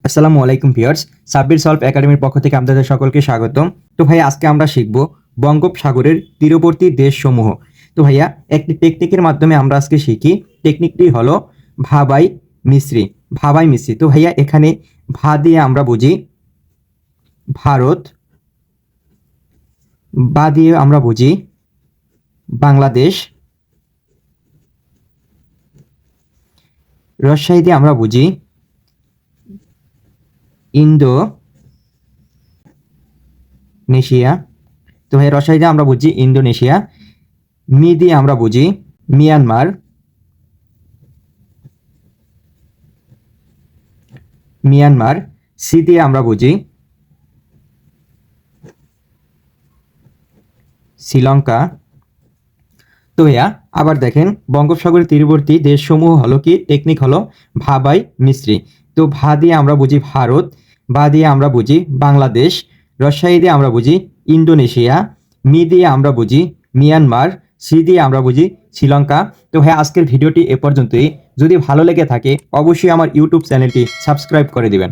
আসসালামু আলাইকুম viewers, Sabbir solve একাডেমির পক্ষ থেকে আপনাদের সকলকে স্বাগতম। তো ভাইয়া আজকে আমরা শিখব বঙ্গোপসাগরের তীরবর্তী দেশসমূহ। তো ভাইয়া একটি টেকনিকের মাধ্যমে আমরা আজকে শিখি। টেকনিকটি হলো ভাবাই মিশ্রি। ভাবাই মিশ্রি। তো ভাইয়া এখানে ভা দিয়ে আমরা বুঝি ভারত, বা দিয়ে আমরা বুঝি বাংলাদেশ, রাজশাহী দিয়ে আমরা বুঝি ইন্দোনেশিয়া। তো ভাই রাজশাহী দিয়ে আমরা বুঝি ইন্দোনেশিয়া। মি দিয়ে আমরা বুঝি মিয়ানমার। সি দিয়ে আমরা বুঝি শ্রীলঙ্কা। তো ভাইয়া আবার দেখেন, বঙ্গোপসাগরের তীরবর্তী দেশসমূহ হলো কি, টেকনিক হলো ভাবাই মিশ্রি। তো ভা দিয়ে আমরা বুঝি ভারত, বা দিয়ে আমরা বুঝি বাংলাদেশ, রাজশাহী দিয়ে আমরা বুঝি ইন্দোনেশিয়া, মি দিয়ে আমরা বুঝি মিয়ানমার, সি দিয়ে আমরা বুঝি শ্রীলঙ্কা। তো ভাইয়া আজকের ভিডিওটি এ পর্যন্তই। যদি ভালো লেগে থাকে অবশ্যই আমার ইউটিউব চ্যানেলটি সাবস্ক্রাইব করে দিবেন।